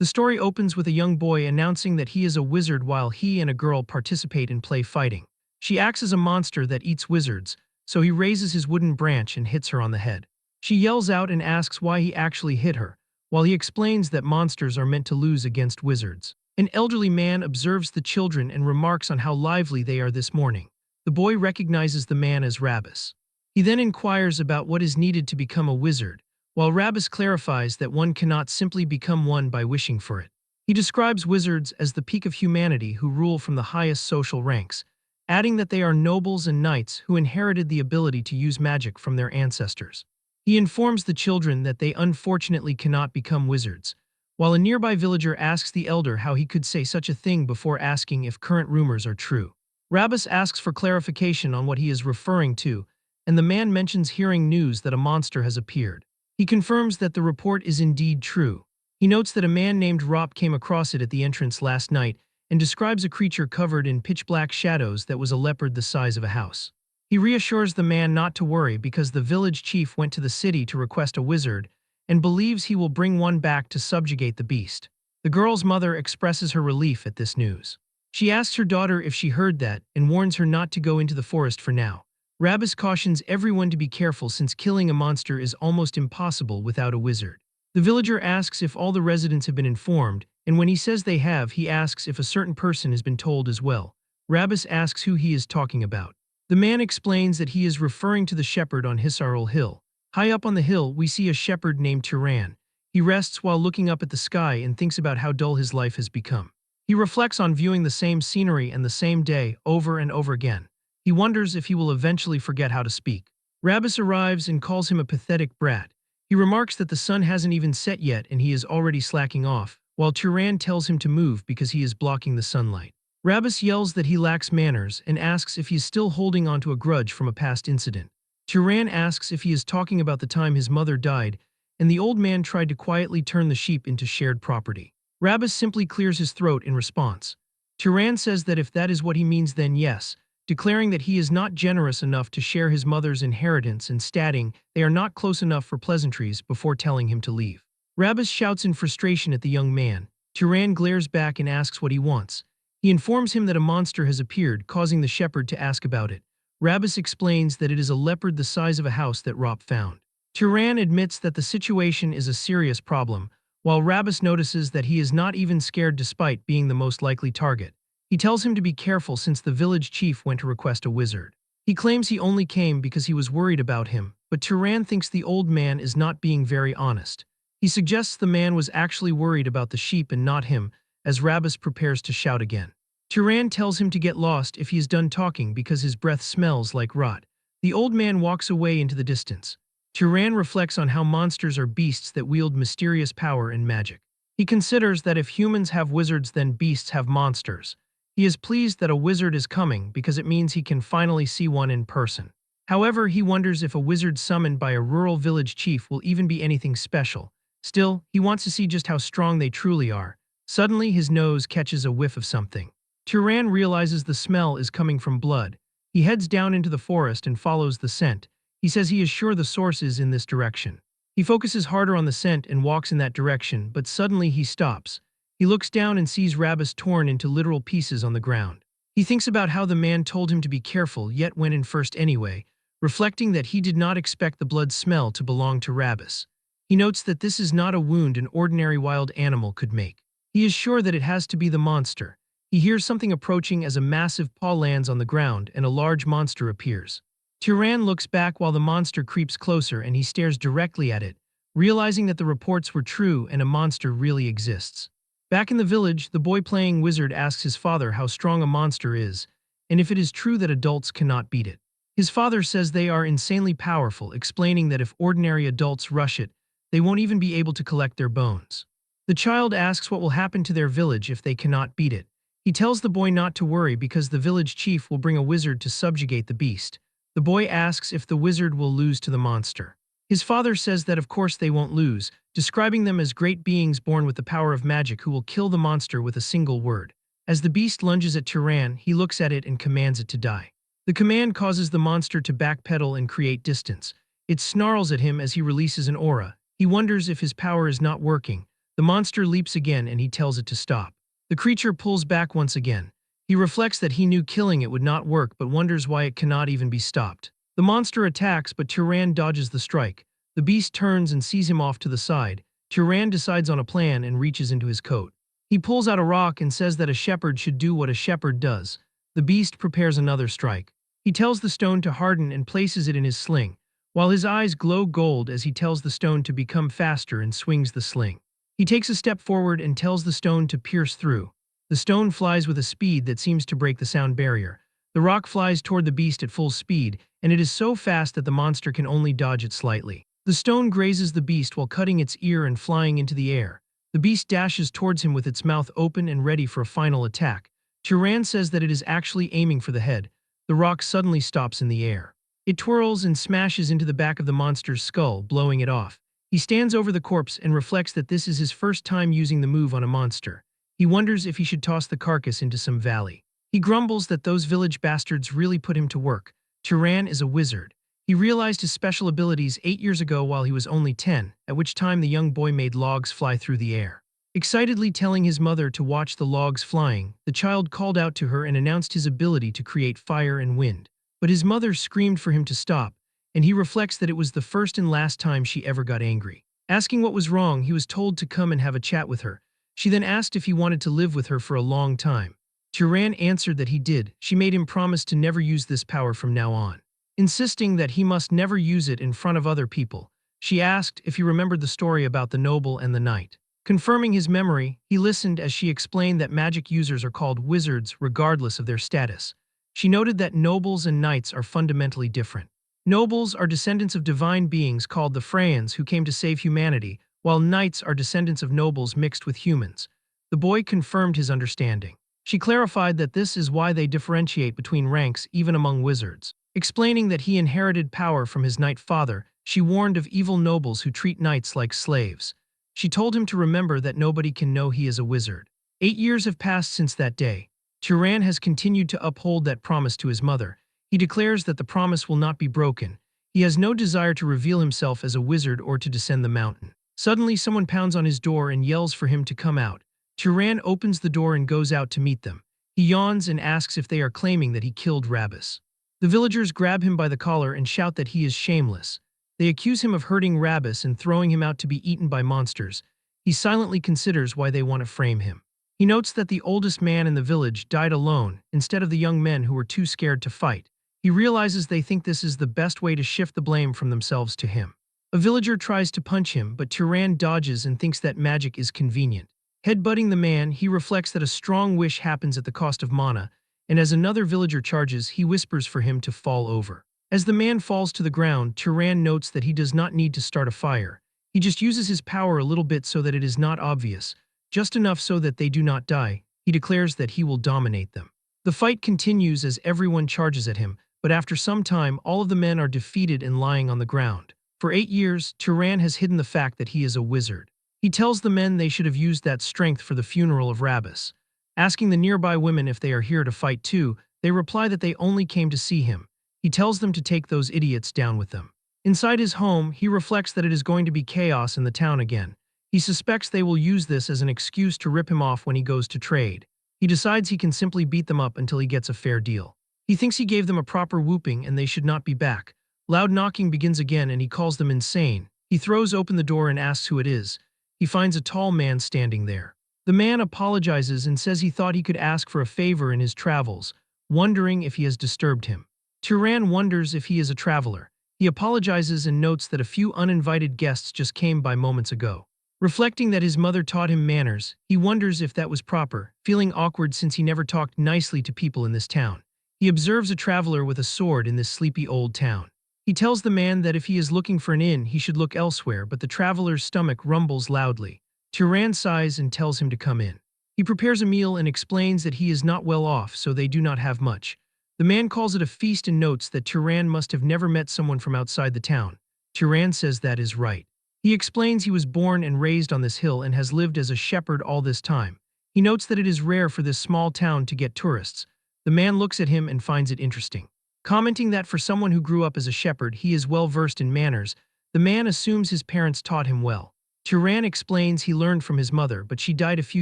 The story opens with a young boy announcing that he is a wizard while he and a girl participate in play fighting. She acts as a monster that eats wizards, so he raises his wooden branch and hits her on the head. She yells out and asks why he actually hit her, while he explains that monsters are meant to lose against wizards. An elderly man observes the children and remarks on how lively they are this morning. The boy recognizes the man as Rabbus. He then inquires about what is needed to become a wizard, while Rabbus clarifies that one cannot simply become one by wishing for it. He describes wizards as the peak of humanity who rule from the highest social ranks, adding that they are nobles and knights who inherited the ability to use magic from their ancestors. He informs the children that they unfortunately cannot become wizards, while a nearby villager asks the elder how he could say such a thing before asking if current rumors are true. Rabbus asks for clarification on what he is referring to, and the man mentions hearing news that a monster has appeared. He confirms that the report is indeed true. He notes that a man named Rop came across it at the entrance last night and describes a creature covered in pitch-black shadows that was a leopard the size of a house. He reassures the man not to worry because the village chief went to the city to request a wizard and believes he will bring one back to subjugate the beast. The girl's mother expresses her relief at this news. She asks her daughter if she heard that and warns her not to go into the forest for now. Rabbus cautions everyone to be careful since killing a monster is almost impossible without a wizard. The villager asks if all the residents have been informed, and when he says they have, he asks if a certain person has been told as well. Rabbus asks who he is talking about. The man explains that he is referring to the shepherd on Hisarul Hill. High up on the hill, we see a shepherd named Turan. He rests while looking up at the sky and thinks about how dull his life has become. He reflects on viewing the same scenery and the same day over and over again. He wonders if he will eventually forget how to speak. Rabbus arrives and calls him a pathetic brat. He remarks that the sun hasn't even set yet and he is already slacking off, while Turan tells him to move because he is blocking the sunlight. Rabbus yells that he lacks manners and asks if he is still holding onto a grudge from a past incident. Turan asks if he is talking about the time his mother died, and the old man tried to quietly turn the sheep into shared property. Rabbus simply clears his throat in response. Turan says that if that is what he means, then yes, declaring that he is not generous enough to share his mother's inheritance and stating they are not close enough for pleasantries before telling him to leave. Rabbus shouts in frustration at the young man. Turan glares back and asks what he wants. He informs him that a monster has appeared, causing the shepherd to ask about it. Rabbus explains that it is a leopard the size of a house that Rop found. Turan admits that the situation is a serious problem, while Rabbus notices that he is not even scared despite being the most likely target. He tells him to be careful since the village chief went to request a wizard. He claims he only came because he was worried about him, but Turan thinks the old man is not being very honest. He suggests the man was actually worried about the sheep and not him, as Rabbus prepares to shout again. Turan tells him to get lost if he is done talking because his breath smells like rot. The old man walks away into the distance. Turan reflects on how monsters are beasts that wield mysterious power and magic. He considers that if humans have wizards, then beasts have monsters. He is pleased that a wizard is coming because it means he can finally see one in person. However, he wonders if a wizard summoned by a rural village chief will even be anything special. Still, he wants to see just how strong they truly are. Suddenly, his nose catches a whiff of something. Turan realizes the smell is coming from blood. He heads down into the forest and follows the scent. He says he is sure the source is in this direction. He focuses harder on the scent and walks in that direction, but suddenly he stops. He looks down and sees Rabbus torn into literal pieces on the ground. He thinks about how the man told him to be careful yet went in first anyway, reflecting that he did not expect the blood smell to belong to Rabbus. He notes that this is not a wound an ordinary wild animal could make. He is sure that it has to be the monster. He hears something approaching as a massive paw lands on the ground and a large monster appears. Turan looks back while the monster creeps closer and he stares directly at it, realizing that the reports were true and a monster really exists. Back in the village, the boy playing wizard asks his father how strong a monster is, and if it is true that adults cannot beat it. His father says they are insanely powerful, explaining that if ordinary adults rush it, they won't even be able to collect their bones. The child asks what will happen to their village if they cannot beat it. He tells the boy not to worry because the village chief will bring a wizard to subjugate the beast. The boy asks if the wizard will lose to the monster. His father says that of course they won't lose, describing them as great beings born with the power of magic who will kill the monster with a single word. As the beast lunges at Turan, he looks at it and commands it to die. The command causes the monster to backpedal and create distance. It snarls at him as he releases an aura. He wonders if his power is not working, The monster leaps again and he tells it to stop. The creature pulls back once again. He reflects that he knew killing it would not work but wonders why it cannot even be stopped. The monster attacks but Turan dodges the strike. The beast turns and sees him off to the side. Turan decides on a plan and reaches into his coat. He pulls out a rock and says that a shepherd should do what a shepherd does. The beast prepares another strike. He tells the stone to harden and places it in his sling, while his eyes glow gold as he tells the stone to become faster and swings the sling. He takes a step forward and tells the stone to pierce through. The stone flies with a speed that seems to break the sound barrier. The rock flies toward the beast at full speed, and it is so fast that the monster can only dodge it slightly. The stone grazes the beast while cutting its ear and flying into the air. The beast dashes towards him with its mouth open and ready for a final attack. Turan says that it is actually aiming for the head. The rock suddenly stops in the air. It twirls and smashes into the back of the monster's skull, blowing it off. He stands over the corpse and reflects that this is his first time using the move on a monster. He wonders if he should toss the carcass into some valley. He grumbles that those village bastards really put him to work. Turan is a wizard. He realized his special abilities 8 years ago while he was only 10, at which time the young boy made logs fly through the air. Excitedly telling his mother to watch the logs flying, the child called out to her and announced his ability to create fire and wind. But his mother screamed for him to stop, and he reflects that it was the first and last time she ever got angry. Asking what was wrong, he was told to come and have a chat with her. She then asked if he wanted to live with her for a long time. Turan answered that he did. She made him promise to never use this power from now on, insisting that he must never use it in front of other people. She asked if he remembered the story about the noble and the knight. Confirming his memory, he listened as she explained that magic users are called wizards regardless of their status. She noted that nobles and knights are fundamentally different. Nobles are descendants of divine beings called the Freyans who came to save humanity, while knights are descendants of nobles mixed with humans. The boy confirmed his understanding. She clarified that this is why they differentiate between ranks even among wizards. Explaining that he inherited power from his knight father, she warned of evil nobles who treat knights like slaves. She told him to remember that nobody can know he is a wizard. 8 years have passed since that day. Turan has continued to uphold that promise to his mother. He declares that the promise will not be broken. He has no desire to reveal himself as a wizard or to descend the mountain. Suddenly, someone pounds on his door and yells for him to come out. Turan opens the door and goes out to meet them. He yawns and asks if they are claiming that he killed Rabbis. The villagers grab him by the collar and shout that he is shameless. They accuse him of hurting Rabbis and throwing him out to be eaten by monsters. He silently considers why they want to frame him. He notes that the oldest man in the village died alone instead of the young men who were too scared to fight. He realizes they think this is the best way to shift the blame from themselves to him. A villager tries to punch him, but Turan dodges and thinks that magic is convenient. Headbutting the man, he reflects that a strong wish happens at the cost of mana, and as another villager charges, he whispers for him to fall over. As the man falls to the ground, Turan notes that he does not need to start a fire. He just uses his power a little bit so that it is not obvious, just enough so that they do not die. He declares that he will dominate them. The fight continues as everyone charges at him, but after some time, all of the men are defeated and lying on the ground. For 8 years, Turan has hidden the fact that he is a wizard. He tells the men they should have used that strength for the funeral of Rabbis. Asking the nearby women if they are here to fight too, they reply that they only came to see him. He tells them to take those idiots down with them. Inside his home, he reflects that it is going to be chaos in the town again. He suspects they will use this as an excuse to rip him off when he goes to trade. He decides he can simply beat them up until he gets a fair deal. He thinks he gave them a proper whooping and they should not be back. Loud knocking begins again and he calls them insane. He throws open the door and asks who it is. He finds a tall man standing there. The man apologizes and says he thought he could ask for a favor in his travels, wondering if he has disturbed him. Turan wonders if he is a traveler. He apologizes and notes that a few uninvited guests just came by moments ago. Reflecting that his mother taught him manners, he wonders if that was proper, feeling awkward since he never talked nicely to people in this town. He observes a traveler with a sword in this sleepy old town. He tells the man that if he is looking for an inn, he should look elsewhere, but the traveler's stomach rumbles loudly. Turan sighs and tells him to come in. He prepares a meal and explains that he is not well off, so they do not have much. The man calls it a feast and notes that Turan must have never met someone from outside the town. Turan says that is right. He explains he was born and raised on this hill and has lived as a shepherd all this time. He notes that it is rare for this small town to get tourists. The man looks at him and finds it interesting. Commenting that for someone who grew up as a shepherd, he is well versed in manners, the man assumes his parents taught him well. Turan explains he learned from his mother, but she died a few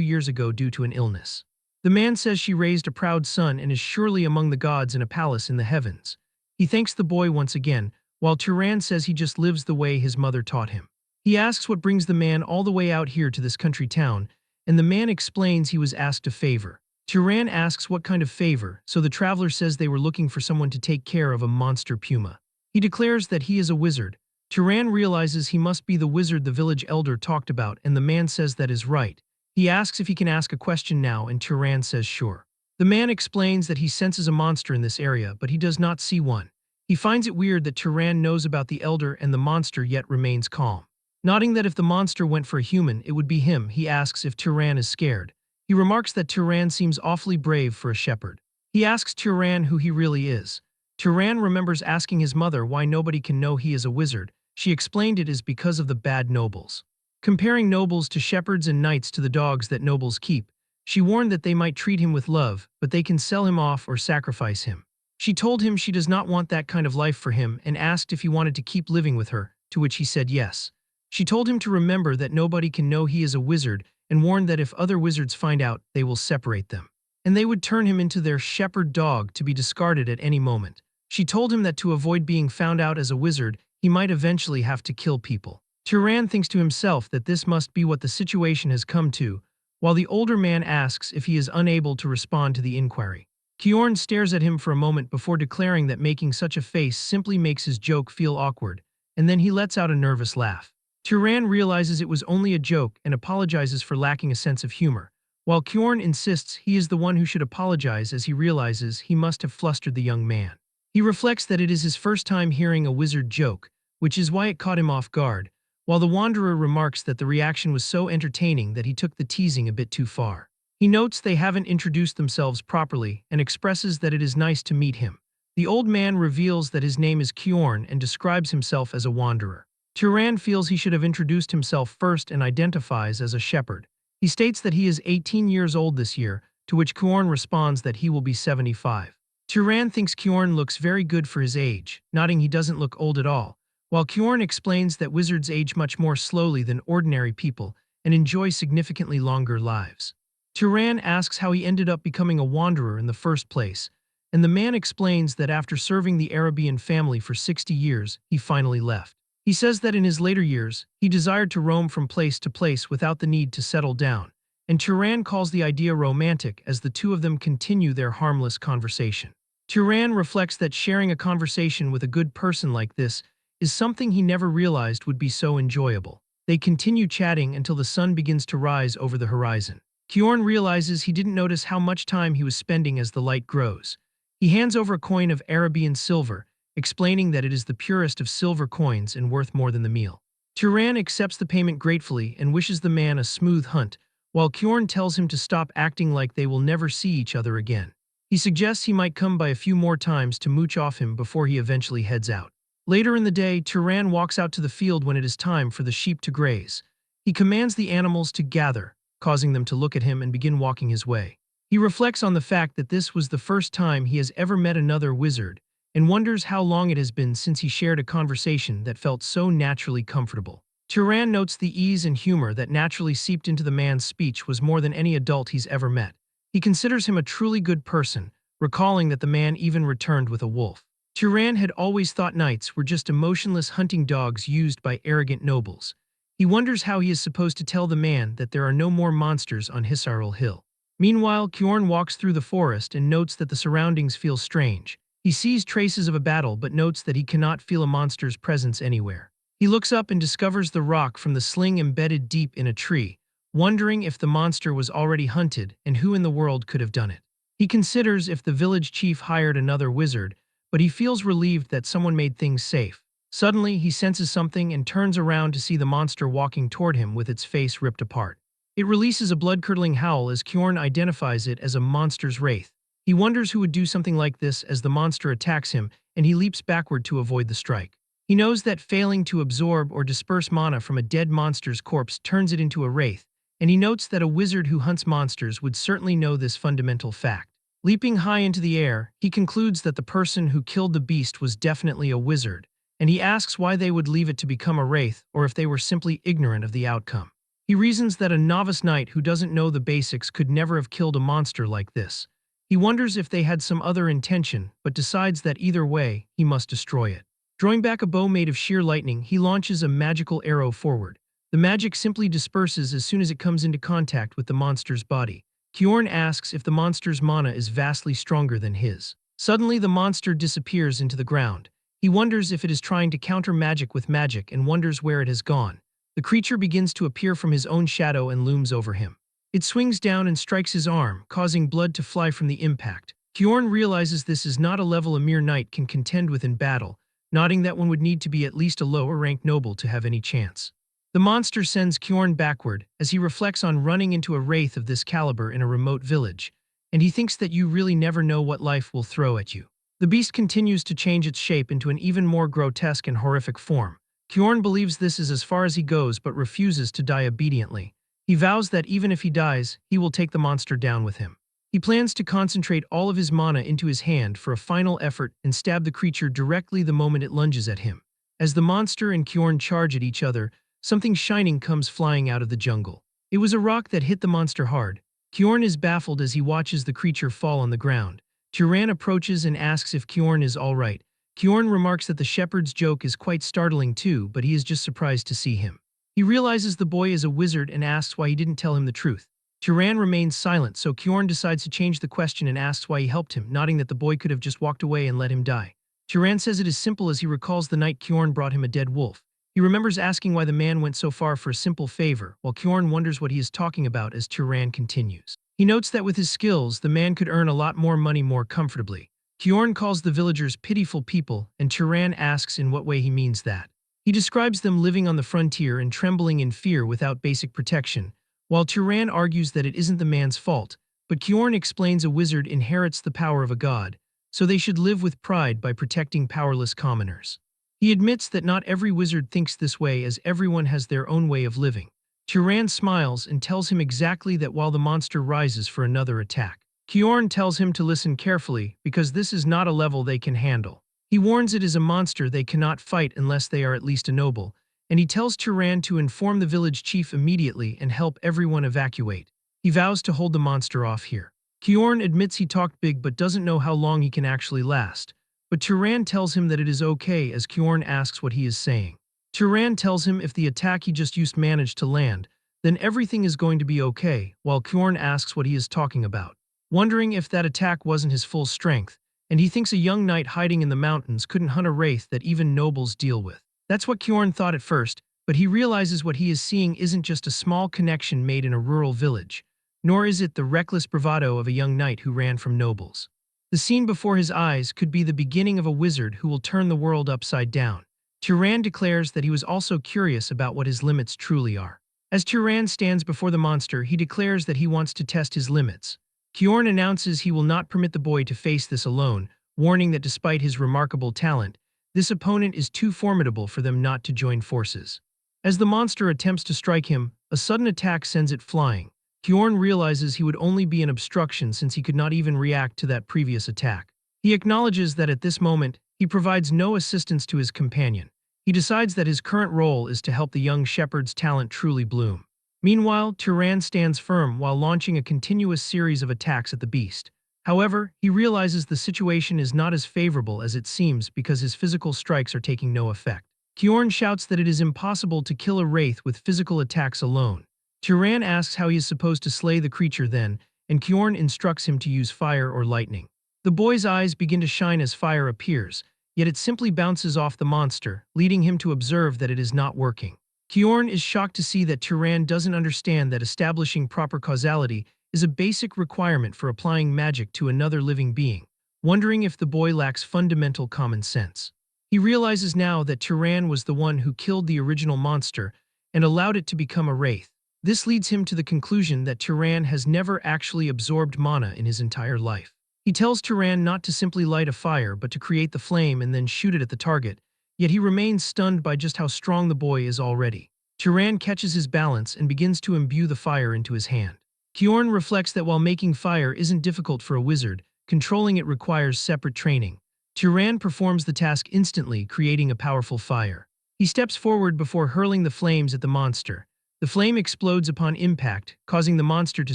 years ago due to an illness. The man says she raised a proud son and is surely among the gods in a palace in the heavens. He thanks the boy once again, while Turan says he just lives the way his mother taught him. He asks what brings the man all the way out here to this country town, and the man explains he was asked a favor. Turan asks what kind of favor, so the traveler says they were looking for someone to take care of a monster puma. He declares that he is a wizard. Turan realizes he must be the wizard the village elder talked about, and the man says that is right. He asks if he can ask a question now, and Turan says sure. The man explains that he senses a monster in this area, but he does not see one. He finds it weird that Turan knows about the elder and the monster yet remains calm. Nodding that if the monster went for a human, it would be him, he asks if Turan is scared. He remarks that Turan seems awfully brave for a shepherd. He asks Turan who he really is. Turan remembers asking his mother why nobody can know he is a wizard. She explained it is because of the bad nobles. Comparing nobles to shepherds and knights to the dogs that nobles keep, she warned that they might treat him with love, but they can sell him off or sacrifice him. She told him she does not want that kind of life for him and asked if he wanted to keep living with her, to which he said yes. She told him to remember that nobody can know he is a wizard and warned that if other wizards find out, they will separate them. And they would turn him into their shepherd dog to be discarded at any moment. She told him that to avoid being found out as a wizard, he might eventually have to kill people. Turan thinks to himself that this must be what the situation has come to, while the older man asks if he is unable to respond to the inquiry. Kjorn stares at him for a moment before declaring that making such a face simply makes his joke feel awkward, and then he lets out a nervous laugh. Turan realizes it was only a joke and apologizes for lacking a sense of humor, while Kjorn insists he is the one who should apologize as he realizes he must have flustered the young man. He reflects that it is his first time hearing a wizard joke, which is why it caught him off guard, while the wanderer remarks that the reaction was so entertaining that he took the teasing a bit too far. He notes they haven't introduced themselves properly and expresses that it is nice to meet him. The old man reveals that his name is Kjorn and describes himself as a wanderer. Turan feels he should have introduced himself first and identifies as a shepherd. He states that he is 18 years old this year, to which Kjorn responds that he will be 75. Turan thinks Kjorn looks very good for his age, nodding he doesn't look old at all, while Kjorn explains that wizards age much more slowly than ordinary people and enjoy significantly longer lives. Turan asks how he ended up becoming a wanderer in the first place, and the man explains that after serving the Arabian family for 60 years, he finally left. He says that in his later years, he desired to roam from place to place without the need to settle down, and Turan calls the idea romantic as the two of them continue their harmless conversation. Turan reflects that sharing a conversation with a good person like this is something he never realized would be so enjoyable. They continue chatting until the sun begins to rise over the horizon. Kjorn realizes he didn't notice how much time he was spending as the light grows. He hands over a coin of Arabian silver, explaining that it is the purest of silver coins and worth more than the meal. Turan accepts the payment gratefully and wishes the man a smooth hunt, while Kjorn tells him to stop acting like they will never see each other again. He suggests he might come by a few more times to mooch off him before he eventually heads out. Later in the day, Turan walks out to the field when it is time for the sheep to graze. He commands the animals to gather, causing them to look at him and begin walking his way. He reflects on the fact that this was the first time he has ever met another wizard, and wonders how long it has been since he shared a conversation that felt so naturally comfortable. Turan notes the ease and humor that naturally seeped into the man's speech was more than any adult he's ever met. He considers him a truly good person, recalling that the man even returned with a wolf. Turan had always thought knights were just emotionless hunting dogs used by arrogant nobles. He wonders how he is supposed to tell the man that there are no more monsters on Hisaril Hill. Meanwhile, Kjorn walks through the forest and notes that the surroundings feel strange. He sees traces of a battle but notes that he cannot feel a monster's presence anywhere. He looks up and discovers the rock from the sling embedded deep in a tree, wondering if the monster was already hunted and who in the world could have done it. He considers if the village chief hired another wizard, but he feels relieved that someone made things safe. Suddenly, he senses something and turns around to see the monster walking toward him with its face ripped apart. It releases a blood-curdling howl as Kjorn identifies it as a monster's wraith. He wonders who would do something like this as the monster attacks him, and he leaps backward to avoid the strike. He knows that failing to absorb or disperse mana from a dead monster's corpse turns it into a wraith, and he notes that a wizard who hunts monsters would certainly know this fundamental fact. Leaping high into the air, he concludes that the person who killed the beast was definitely a wizard, and he asks why they would leave it to become a wraith or if they were simply ignorant of the outcome. He reasons that a novice knight who doesn't know the basics could never have killed a monster like this. He wonders if they had some other intention, but decides that either way, he must destroy it. Drawing back a bow made of sheer lightning, he launches a magical arrow forward. The magic simply disperses as soon as it comes into contact with the monster's body. Kjorn asks if the monster's mana is vastly stronger than his. Suddenly, the monster disappears into the ground. He wonders if it is trying to counter magic with magic and wonders where it has gone. The creature begins to appear from his own shadow and looms over him. It swings down and strikes his arm, causing blood to fly from the impact. Kjorn realizes this is not a level a mere knight can contend with in battle, nodding that one would need to be at least a lower-ranked noble to have any chance. The monster sends Kjorn backward as he reflects on running into a wraith of this caliber in a remote village, and he thinks that you really never know what life will throw at you. The beast continues to change its shape into an even more grotesque and horrific form. Kjorn believes this is as far as he goes but refuses to die obediently. He vows that even if he dies, he will take the monster down with him. He plans to concentrate all of his mana into his hand for a final effort and stab the creature directly the moment it lunges at him. As the monster and Kjorn charge at each other, something shining comes flying out of the jungle. It was a rock that hit the monster hard. Kjorn is baffled as he watches the creature fall on the ground. Turan approaches and asks if Kjorn is all right. Kjorn remarks that the shepherd's joke is quite startling too, but he is just surprised to see him. He realizes the boy is a wizard and asks why he didn't tell him the truth. Turan remains silent, so Kjorn decides to change the question and asks why he helped him, nodding that the boy could have just walked away and let him die. Turan says it is simple as he recalls the night Kjorn brought him a dead wolf. He remembers asking why the man went so far for a simple favor, while Kjorn wonders what he is talking about as Turan continues. He notes that with his skills, the man could earn a lot more money more comfortably. Kjorn calls the villagers pitiful people, and Turan asks in what way he means that. He describes them living on the frontier and trembling in fear without basic protection, while Turan argues that it isn't the man's fault, but Kjorn explains a wizard inherits the power of a god, so they should live with pride by protecting powerless commoners. He admits that not every wizard thinks this way as everyone has their own way of living. Turan smiles and tells him exactly that while the monster rises for another attack. Kjorn tells him to listen carefully because this is not a level they can handle. He warns it is a monster they cannot fight unless they are at least a noble, and he tells Turan to inform the village chief immediately and help everyone evacuate. He vows to hold the monster off here. Kjorn admits he talked big but doesn't know how long he can actually last. But Turan tells him that it is okay as Kjorn asks what he is saying. Turan tells him if the attack he just used managed to land, then everything is going to be okay, while Kjorn asks what he is talking about, wondering if that attack wasn't his full strength, and he thinks a young knight hiding in the mountains couldn't hunt a wraith that even nobles deal with. That's what Kjorn thought at first, but he realizes what he is seeing isn't just a small connection made in a rural village, nor is it the reckless bravado of a young knight who ran from nobles. The scene before his eyes could be the beginning of a wizard who will turn the world upside down. Turan declares that he was also curious about what his limits truly are. As Turan stands before the monster, he declares that he wants to test his limits. Kjorn announces he will not permit the boy to face this alone, warning that despite his remarkable talent, this opponent is too formidable for them not to join forces. As the monster attempts to strike him, a sudden attack sends it flying. Kjorn realizes he would only be an obstruction since he could not even react to that previous attack. He acknowledges that at this moment, he provides no assistance to his companion. He decides that his current role is to help the young shepherd's talent truly bloom. Meanwhile, Turan stands firm while launching a continuous series of attacks at the beast. However, he realizes the situation is not as favorable as it seems because his physical strikes are taking no effect. Kjorn shouts that it is impossible to kill a wraith with physical attacks alone. Turan asks how he is supposed to slay the creature then, and Kjorn instructs him to use fire or lightning. The boy's eyes begin to shine as fire appears, yet it simply bounces off the monster, leading him to observe that it is not working. Kjorn is shocked to see that Turan doesn't understand that establishing proper causality is a basic requirement for applying magic to another living being, wondering if the boy lacks fundamental common sense. He realizes now that Turan was the one who killed the original monster and allowed it to become a wraith. This leads him to the conclusion that Turan has never actually absorbed mana in his entire life. He tells Turan not to simply light a fire but to create the flame and then shoot it at the target, yet he remains stunned by just how strong the boy is already. Turan catches his balance and begins to imbue the fire into his hand. Kjorn reflects that while making fire isn't difficult for a wizard, controlling it requires separate training. Turan performs the task instantly, creating a powerful fire. He steps forward before hurling the flames at the monster. The flame explodes upon impact, causing the monster to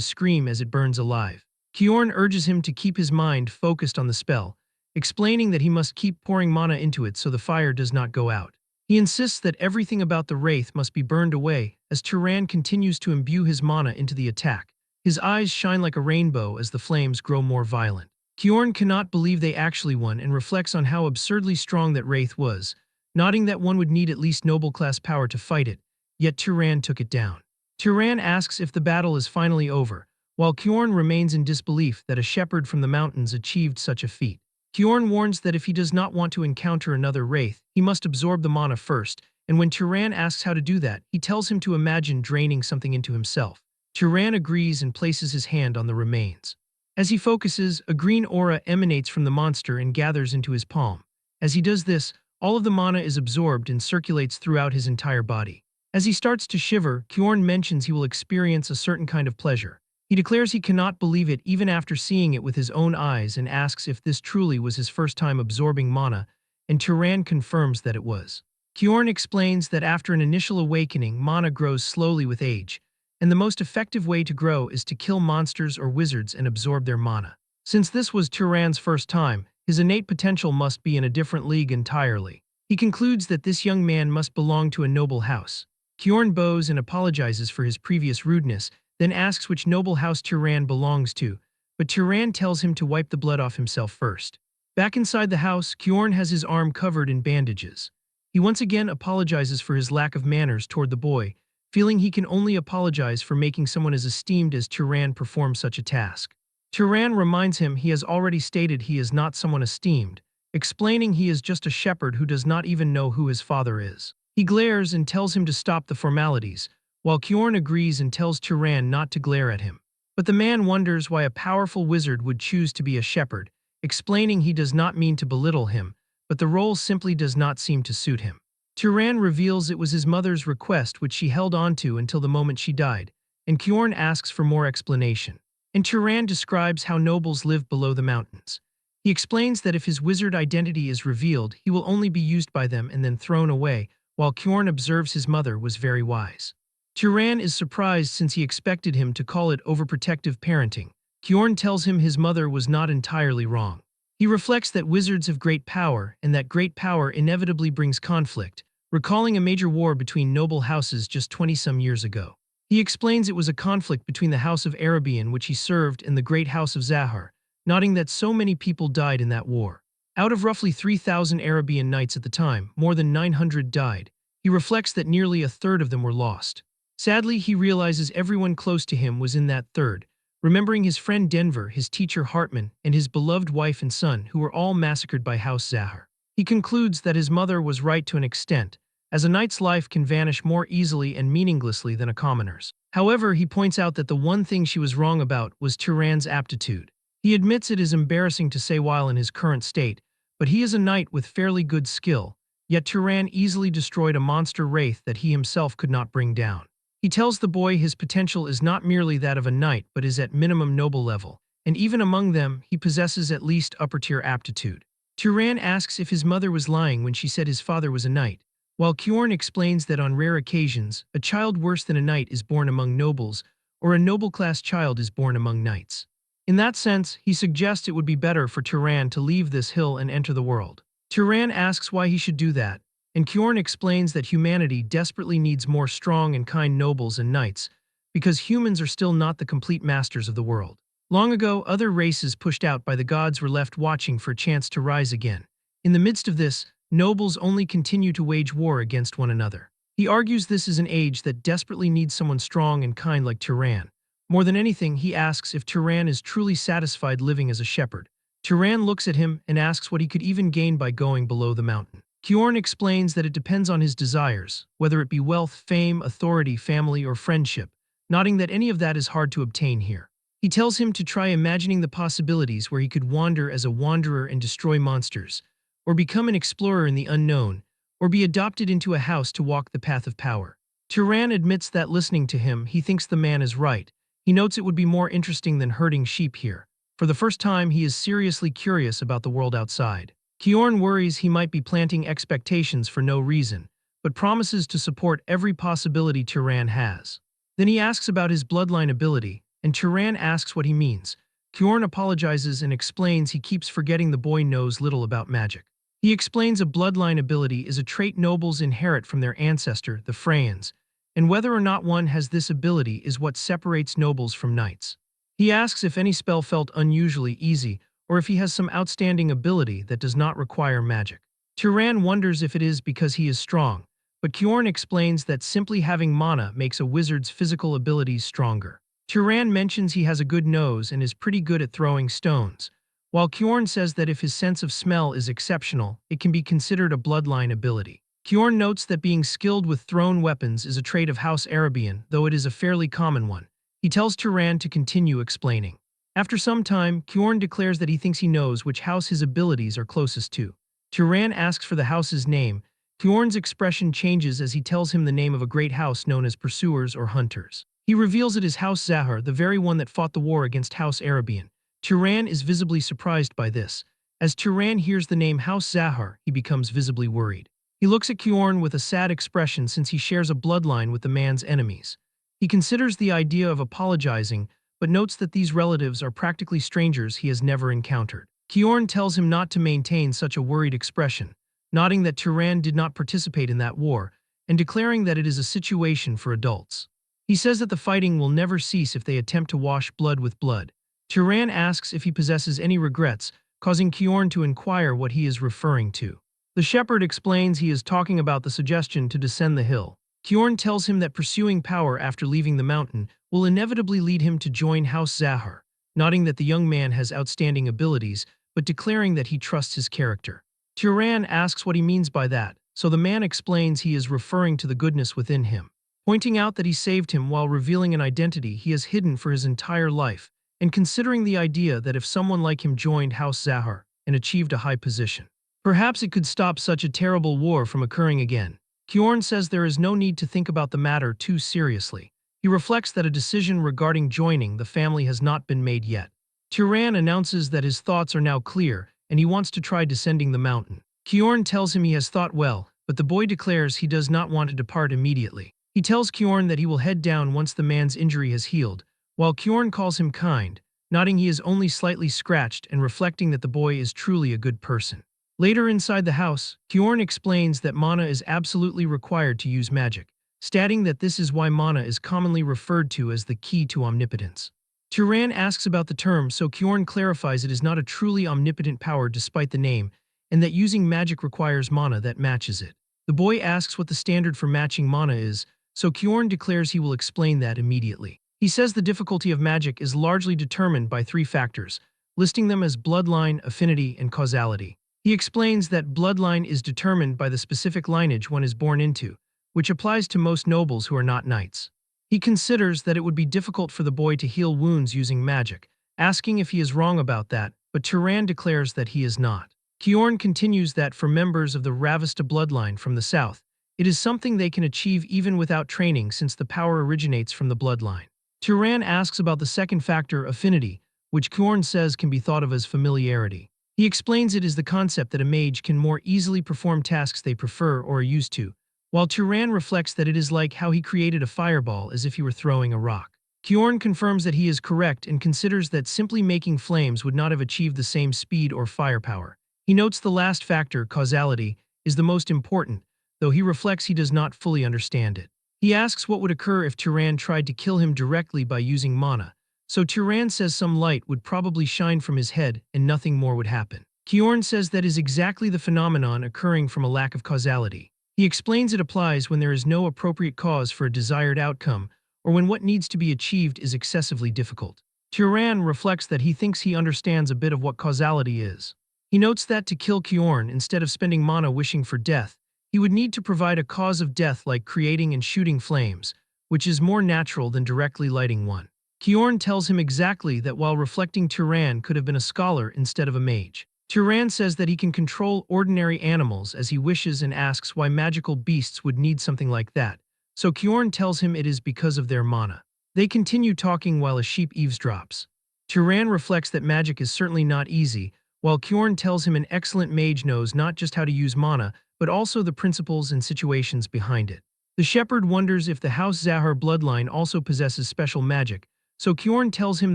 scream as it burns alive. Kyorn urges him to keep his mind focused on the spell, explaining that he must keep pouring mana into it so the fire does not go out. He insists that everything about the wraith must be burned away as Turan continues to imbue his mana into the attack. His eyes shine like a rainbow as the flames grow more violent. Kyorn cannot believe they actually won and reflects on how absurdly strong that wraith was, noting that one would need at least noble-class power to fight it, yet Turan took it down. Turan asks if the battle is finally over, while Kyorn remains in disbelief that a shepherd from the mountains achieved such a feat. Kyorn warns that if he does not want to encounter another wraith, he must absorb the mana first, and when Turan asks how to do that, he tells him to imagine draining something into himself. Turan agrees and places his hand on the remains. As he focuses, a green aura emanates from the monster and gathers into his palm. As he does this, all of the mana is absorbed and circulates throughout his entire body. As he starts to shiver, Kyorn mentions he will experience a certain kind of pleasure. He declares he cannot believe it even after seeing it with his own eyes and asks if this truly was his first time absorbing mana, and Turan confirms that it was. Kyorn explains that after an initial awakening, mana grows slowly with age, and the most effective way to grow is to kill monsters or wizards and absorb their mana. Since this was Turan's first time, his innate potential must be in a different league entirely. He concludes that this young man must belong to a noble house. Kyorn bows and apologizes for his previous rudeness, then asks which noble house Turan belongs to, but Turan tells him to wipe the blood off himself first. Back inside the house, Kyorn has his arm covered in bandages. He once again apologizes for his lack of manners toward the boy, feeling he can only apologize for making someone as esteemed as Turan perform such a task. Turan reminds him he has already stated he is not someone esteemed, explaining he is just a shepherd who does not even know who his father is. He glares and tells him to stop the formalities, while Kyorn agrees and tells Turan not to glare at him. But the man wonders why a powerful wizard would choose to be a shepherd, explaining he does not mean to belittle him, but the role simply does not seem to suit him. Turan reveals it was his mother's request which she held onto until the moment she died, and Kyorn asks for more explanation. And Turan describes how nobles live below the mountains. He explains that if his wizard identity is revealed, he will only be used by them and then thrown away, while Kyorn observes his mother was very wise. Turan is surprised since he expected him to call it overprotective parenting. Kyorn tells him his mother was not entirely wrong. He reflects that wizards have great power and that great power inevitably brings conflict, recalling a major war between noble houses just 20-some years ago. He explains it was a conflict between the House of Arabian which he served and the Great House of Zahar, noting that so many people died in that war. Out of roughly 3,000 Arabian knights at the time, more than 900 died. He reflects that nearly a third of them were lost. Sadly, he realizes everyone close to him was in that third, remembering his friend Denver, his teacher Hartman, and his beloved wife and son, who were all massacred by House Zahar. He concludes that his mother was right to an extent, as a knight's life can vanish more easily and meaninglessly than a commoner's. However, he points out that the one thing she was wrong about was Turan's aptitude. He admits it is embarrassing to say while in his current state, but he is a knight with fairly good skill, yet Turan easily destroyed a monster wraith that he himself could not bring down. He tells the boy his potential is not merely that of a knight but is at minimum noble level, and even among them, he possesses at least upper-tier aptitude. Turan asks if his mother was lying when she said his father was a knight, while Kyorn explains that on rare occasions, a child worse than a knight is born among nobles, or a noble-class child is born among knights. In that sense, he suggests it would be better for Turan to leave this hill and enter the world. Turan asks why he should do that, and Kyorn explains that humanity desperately needs more strong and kind nobles and knights, because humans are still not the complete masters of the world. Long ago, other races pushed out by the gods were left watching for a chance to rise again. In the midst of this, nobles only continue to wage war against one another. He argues this is an age that desperately needs someone strong and kind like Turan. More than anything, he asks if Turan is truly satisfied living as a shepherd. Turan looks at him and asks what he could even gain by going below the mountain. Kyorn explains that it depends on his desires, whether it be wealth, fame, authority, family, or friendship, noting that any of that is hard to obtain here. He tells him to try imagining the possibilities where he could wander as a wanderer and destroy monsters, or become an explorer in the unknown, or be adopted into a house to walk the path of power. Turan admits that listening to him, he thinks the man is right. He notes it would be more interesting than herding sheep here. For the first time, he is seriously curious about the world outside. Kyorn worries he might be planting expectations for no reason, but promises to support every possibility Turan has. Then he asks about his bloodline ability, and Turan asks what he means. Kyorn apologizes and explains he keeps forgetting the boy knows little about magic. He explains a bloodline ability is a trait nobles inherit from their ancestor, the Freyans, and whether or not one has this ability is what separates nobles from knights. He asks if any spell felt unusually easy, or if he has some outstanding ability that does not require magic. Turan wonders if it is because he is strong, but Kyorn explains that simply having mana makes a wizard's physical abilities stronger. Turan mentions he has a good nose and is pretty good at throwing stones, while Kyorn says that if his sense of smell is exceptional, it can be considered a bloodline ability. Kyorn notes that being skilled with thrown weapons is a trait of House Arabian, though it is a fairly common one. He tells Turan to continue explaining. After some time, Kyorn declares that he thinks he knows which house his abilities are closest to. Turan asks for the house's name. Kyorn's expression changes as he tells him the name of a great house known as Pursuers or Hunters. He reveals it is House Zahar, the very one that fought the war against House Arabian. Turan is visibly surprised by this. As Turan hears the name House Zahar, he becomes visibly worried. He looks at Kyorn with a sad expression since he shares a bloodline with the man's enemies. He considers the idea of apologizing, but notes that these relatives are practically strangers he has never encountered. Kyorn tells him not to maintain such a worried expression, noting that Turan did not participate in that war, and declaring that it is a situation for adults. He says that the fighting will never cease if they attempt to wash blood with blood. Turan asks if he possesses any regrets, causing Kyorn to inquire what he is referring to. The shepherd explains he is talking about the suggestion to descend the hill. Kyorn tells him that pursuing power after leaving the mountain will inevitably lead him to join House Zahar, noting that the young man has outstanding abilities, but declaring that he trusts his character. Turan asks what he means by that, so the man explains he is referring to the goodness within him, pointing out that he saved him while revealing an identity he has hidden for his entire life, and considering the idea that if someone like him joined House Zahar and achieved a high position, perhaps it could stop such a terrible war from occurring again. Kyorn says there is no need to think about the matter too seriously. He reflects that a decision regarding joining the family has not been made yet. Turan announces that his thoughts are now clear and he wants to try descending the mountain. Kyorn tells him he has thought well, but the boy declares he does not want to depart immediately. He tells Kyorn that he will head down once the man's injury has healed, while Kyorn calls him kind, nodding he is only slightly scratched and reflecting that the boy is truly a good person. Later inside the house, Kyorn explains that mana is absolutely required to use magic, stating that this is why mana is commonly referred to as the key to omnipotence. Turan asks about the term, so Kyorn clarifies it is not a truly omnipotent power despite the name, and that using magic requires mana that matches it. The boy asks what the standard for matching mana is, so Kyorn declares he will explain that immediately. He says the difficulty of magic is largely determined by three factors, listing them as bloodline, affinity, and causality. He explains that bloodline is determined by the specific lineage one is born into, which applies to most nobles who are not knights. He considers that it would be difficult for the boy to heal wounds using magic, asking if he is wrong about that, but Turan declares that he is not. Kyorn continues that for members of the Ravista bloodline from the south, it is something they can achieve even without training since the power originates from the bloodline. Turan asks about the second factor, affinity, which Kyorn says can be thought of as familiarity. He explains it is the concept that a mage can more easily perform tasks they prefer or are used to, while Turan reflects that it is like how he created a fireball as if he were throwing a rock. Kyorn confirms that he is correct and considers that simply making flames would not have achieved the same speed or firepower. He notes the last factor, causality, is the most important, though he reflects he does not fully understand it. He asks what would occur if Turan tried to kill him directly by using mana, so Turan says some light would probably shine from his head and nothing more would happen. Kyorn says that is exactly the phenomenon occurring from a lack of causality. He explains it applies when there is no appropriate cause for a desired outcome, or when what needs to be achieved is excessively difficult. Turan reflects that he thinks he understands a bit of what causality is. He notes that to kill Kyorn, instead of spending mana wishing for death, he would need to provide a cause of death like creating and shooting flames, which is more natural than directly lighting one. Kyorn tells him exactly that while reflecting Turan could have been a scholar instead of a mage. Turan says that he can control ordinary animals as he wishes and asks why magical beasts would need something like that, so Kyorn tells him it is because of their mana. They continue talking while a sheep eavesdrops. Turan reflects that magic is certainly not easy, while Kjorn tells him an excellent mage knows not just how to use mana, but also the principles and situations behind it. The shepherd wonders if the House Zahar bloodline also possesses special magic, so Kjorn tells him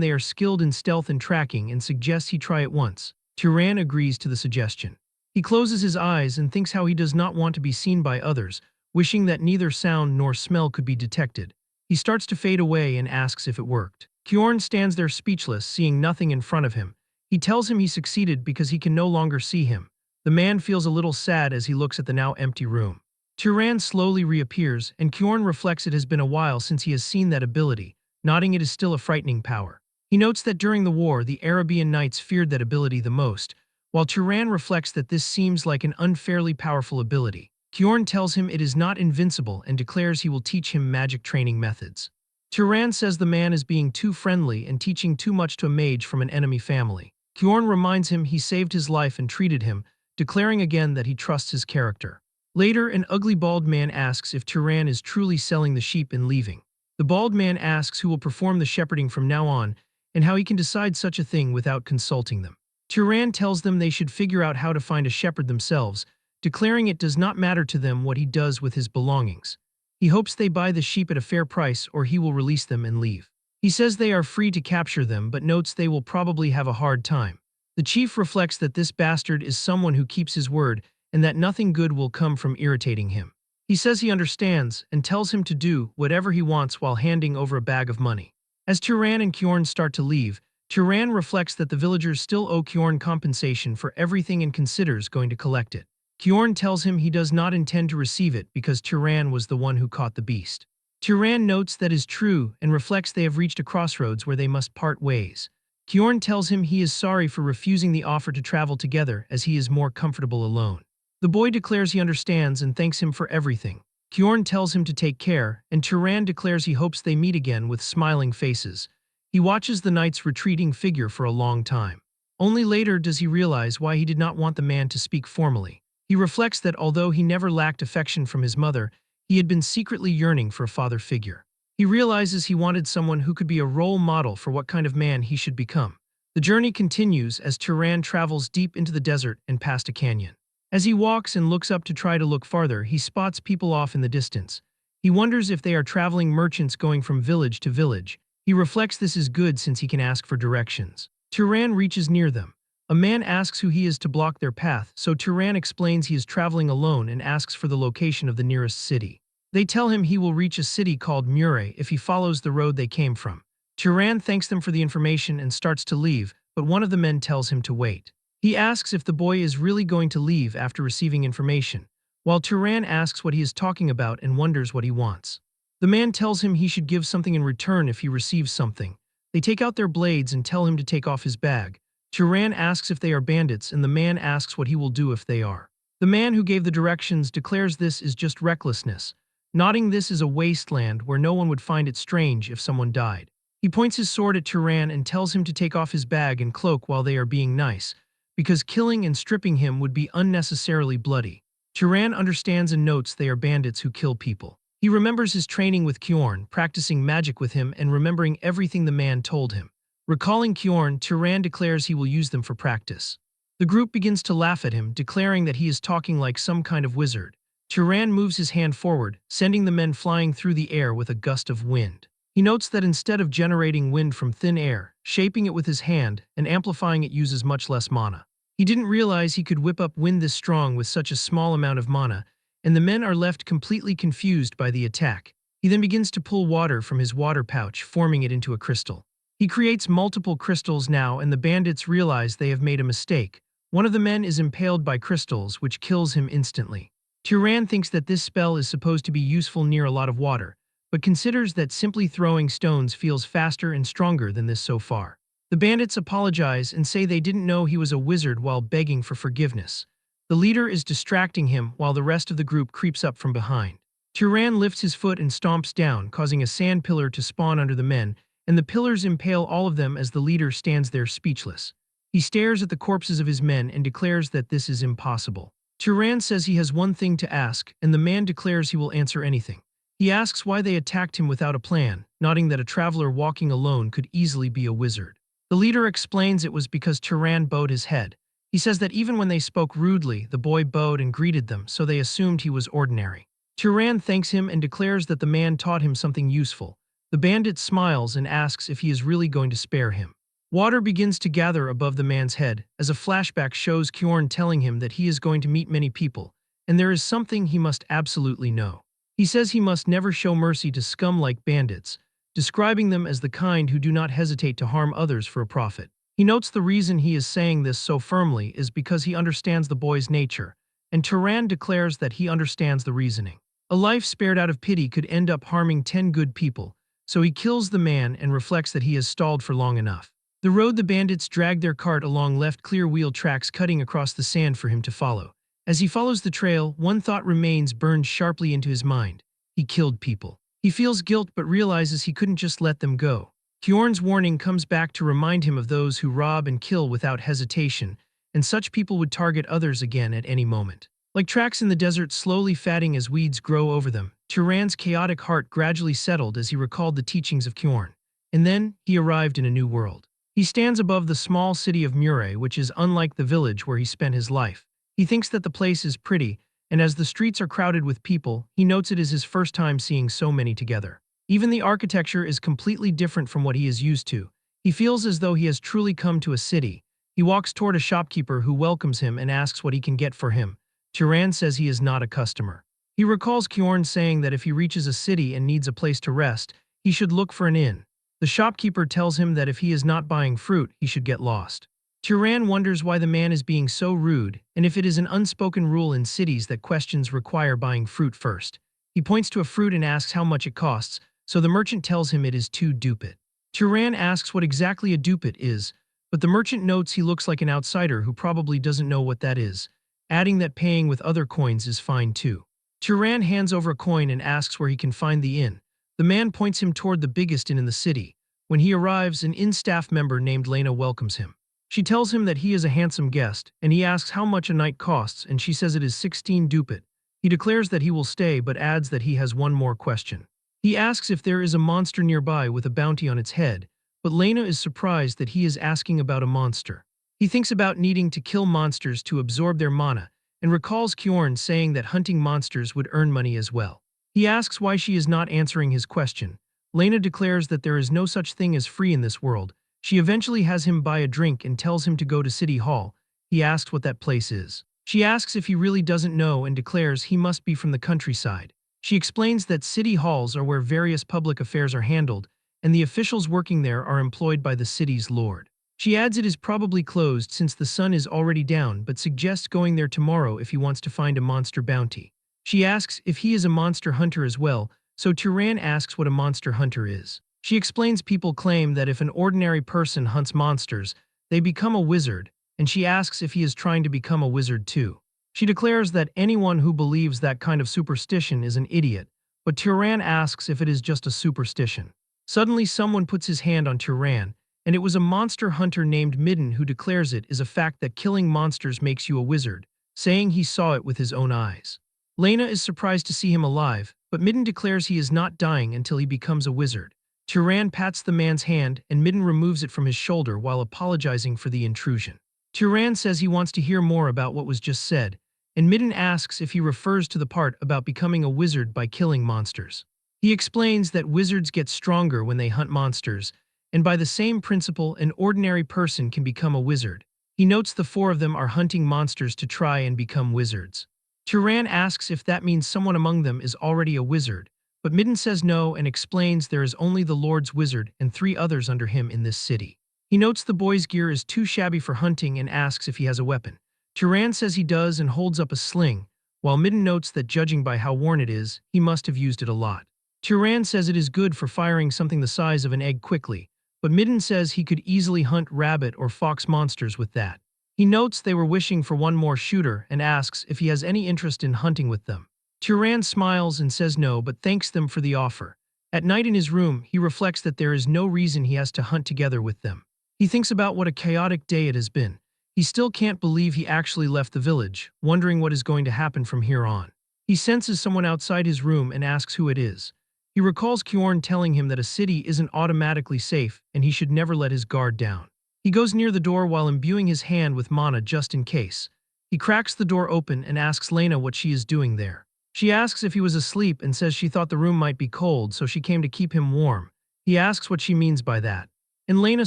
they are skilled in stealth and tracking and suggests he try it once. Turan agrees to the suggestion. He closes his eyes and thinks how he does not want to be seen by others, wishing that neither sound nor smell could be detected. He starts to fade away and asks if it worked. Kjorn stands there speechless, seeing nothing in front of him. He tells him he succeeded because he can no longer see him. The man feels a little sad as he looks at the now empty room. Turan slowly reappears, and Kjorn reflects it has been a while since he has seen that ability, nodding it is still a frightening power. He notes that during the war, the Arabian knights feared that ability the most, while Turan reflects that this seems like an unfairly powerful ability. Kjorn tells him it is not invincible and declares he will teach him magic training methods. Turan says the man is being too friendly and teaching too much to a mage from an enemy family. Kjorn reminds him he saved his life and treated him, declaring again that he trusts his character. Later, an ugly bald man asks if Turan is truly selling the sheep and leaving. The bald man asks who will perform the shepherding from now on and how he can decide such a thing without consulting them. Turan tells them they should figure out how to find a shepherd themselves, declaring it does not matter to them what he does with his belongings. He hopes they buy the sheep at a fair price or he will release them and leave. He says they are free to capture them but notes they will probably have a hard time. The chief reflects that this bastard is someone who keeps his word and that nothing good will come from irritating him. He says he understands and tells him to do whatever he wants while handing over a bag of money. As Turan and Kjorn start to leave, Turan reflects that the villagers still owe Kjorn compensation for everything and considers going to collect it. Kjorn tells him he does not intend to receive it because Turan was the one who caught the beast. Turan notes that is true and reflects they have reached a crossroads where they must part ways. Kjorn tells him he is sorry for refusing the offer to travel together as he is more comfortable alone. The boy declares he understands and thanks him for everything. Kjorn tells him to take care, and Turan declares he hopes they meet again with smiling faces. He watches the knight's retreating figure for a long time. Only later does he realize why he did not want the man to speak formally. He reflects that although he never lacked affection from his mother, he had been secretly yearning for a father figure. He realizes he wanted someone who could be a role model for what kind of man he should become. The journey continues as Turan travels deep into the desert and past a canyon. As he walks and looks up to try to look farther, he spots people off in the distance. He wonders if they are traveling merchants going from village to village. He reflects this is good since he can ask for directions. Turan reaches near them. A man asks who he is to block their path, so Turan explains he is traveling alone and asks for the location of the nearest city. They tell him he will reach a city called Mure if he follows the road they came from. Turan thanks them for the information and starts to leave, but one of the men tells him to wait. He asks if the boy is really going to leave after receiving information, while Turan asks what he is talking about and wonders what he wants. The man tells him he should give something in return if he receives something. They take out their blades and tell him to take off his bag. Turan asks if they are bandits and the man asks what he will do if they are. The man who gave the directions declares this is just recklessness, nodding this is a wasteland where no one would find it strange if someone died. He points his sword at Turan and tells him to take off his bag and cloak while they are being nice, because killing and stripping him would be unnecessarily bloody. Turan understands and notes they are bandits who kill people. He remembers his training with Kjorn, practicing magic with him and remembering everything the man told him. Recalling Kjorn, Turan declares he will use them for practice. The group begins to laugh at him, declaring that he is talking like some kind of wizard. Turan moves his hand forward, sending the men flying through the air with a gust of wind. He notes that instead of generating wind from thin air, shaping it with his hand, and amplifying it uses much less mana. He didn't realize he could whip up wind this strong with such a small amount of mana, and the men are left completely confused by the attack. He then begins to pull water from his water pouch, forming it into a crystal. He creates multiple crystals now and the bandits realize they have made a mistake. One of the men is impaled by crystals, which kills him instantly. Turan thinks that this spell is supposed to be useful near a lot of water, but considers that simply throwing stones feels faster and stronger than this so far. The bandits apologize and say they didn't know he was a wizard while begging for forgiveness. The leader is distracting him while the rest of the group creeps up from behind. Turan lifts his foot and stomps down, causing a sand pillar to spawn under the men, and the pillars impale all of them as the leader stands there speechless. He stares at the corpses of his men and declares that this is impossible. Turan says he has one thing to ask, and the man declares he will answer anything. He asks why they attacked him without a plan, nodding that a traveler walking alone could easily be a wizard. The leader explains it was because Turan bowed his head. He says that even when they spoke rudely, the boy bowed and greeted them, so they assumed he was ordinary. Turan thanks him and declares that the man taught him something useful. The bandit smiles and asks if he is really going to spare him. Water begins to gather above the man's head, as a flashback shows Kjorn telling him that he is going to meet many people, and there is something he must absolutely know. He says he must never show mercy to scum like bandits, describing them as the kind who do not hesitate to harm others for a profit. He notes the reason he is saying this so firmly is because he understands the boy's nature, and Turan declares that he understands the reasoning. A life spared out of pity could end up harming 10 good people, so he kills the man and reflects that he has stalled for long enough. The road the bandits drag their cart along left clear wheel tracks cutting across the sand for him to follow. As he follows the trail, one thought remains burned sharply into his mind. He killed people. He feels guilt but realizes he couldn't just let them go. Kjorn's warning comes back to remind him of those who rob and kill without hesitation, and such people would target others again at any moment. Like tracks in the desert slowly fatting as weeds grow over them, Turan's chaotic heart gradually settled as he recalled the teachings of Kjorn. And then, he arrived in a new world. He stands above the small city of Mure, which is unlike the village where he spent his life. He thinks that the place is pretty, and as the streets are crowded with people, he notes it is his first time seeing so many together. Even the architecture is completely different from what he is used to. He feels as though he has truly come to a city. He walks toward a shopkeeper who welcomes him and asks what he can get for him. Turan says he is not a customer. He recalls Kjorn saying that if he reaches a city and needs a place to rest, he should look for an inn. The shopkeeper tells him that if he is not buying fruit, he should get lost. Turan wonders why the man is being so rude, and if it is an unspoken rule in cities that questions require buying fruit first. He points to a fruit and asks how much it costs, so the merchant tells him it is 2 ducat. Turan asks what exactly a ducat is, but the merchant notes he looks like an outsider who probably doesn't know what that is, adding that paying with other coins is fine too. Turan hands over a coin and asks where he can find the inn. The man points him toward the biggest inn in the city. When he arrives, an inn staff member named Lena welcomes him. She tells him that he is a handsome guest, and he asks how much a night costs, and she says it is 16 ducat. He declares that he will stay but adds that he has one more question. He asks if there is a monster nearby with a bounty on its head, but Lena is surprised that he is asking about a monster. He thinks about needing to kill monsters to absorb their mana, and recalls Kjorn saying that hunting monsters would earn money as well. He asks why she is not answering his question. Lena declares that there is no such thing as free in this world. She eventually has him buy a drink and tells him to go to City Hall. He asks what that place is. She asks if he really doesn't know and declares he must be from the countryside. She explains that city halls are where various public affairs are handled, and the officials working there are employed by the city's lord. She adds it is probably closed since the sun is already down, but suggests going there tomorrow if he wants to find a monster bounty. She asks if he is a monster hunter as well, so Turan asks what a monster hunter is. She explains people claim that if an ordinary person hunts monsters, they become a wizard, and she asks if he is trying to become a wizard too. She declares that anyone who believes that kind of superstition is an idiot, but Turan asks if it is just a superstition. Suddenly someone puts his hand on Turan, and it was a monster hunter named Midden who declares it is a fact that killing monsters makes you a wizard, saying he saw it with his own eyes. Lena is surprised to see him alive, but Midden declares he is not dying until he becomes a wizard. Turan pats the man's hand, and Midden removes it from his shoulder while apologizing for the intrusion. Turan says he wants to hear more about what was just said, and Midden asks if he refers to the part about becoming a wizard by killing monsters. He explains that wizards get stronger when they hunt monsters, and by the same principle an ordinary person can become a wizard. He notes the 4 of them are hunting monsters to try and become wizards. Turan asks if that means someone among them is already a wizard, but Midden says no and explains there is only the Lord's wizard and 3 others under him in this city. He notes the boy's gear is too shabby for hunting and asks if he has a weapon. Turan says he does and holds up a sling, while Midden notes that judging by how worn it is, he must have used it a lot. Turan says it is good for firing something the size of an egg quickly, but Midden says he could easily hunt rabbit or fox monsters with that. He notes they were wishing for one more shooter and asks if he has any interest in hunting with them. Turan smiles and says no but thanks them for the offer. At night in his room, he reflects that there is no reason he has to hunt together with them. He thinks about what a chaotic day it has been. He still can't believe he actually left the village, wondering what is going to happen from here on. He senses someone outside his room and asks who it is. He recalls Kjorn telling him that a city isn't automatically safe and he should never let his guard down. He goes near the door while imbuing his hand with mana just in case. He cracks the door open and asks Lena what she is doing there. She asks if he was asleep and says she thought the room might be cold, so she came to keep him warm. He asks what she means by that. And Lena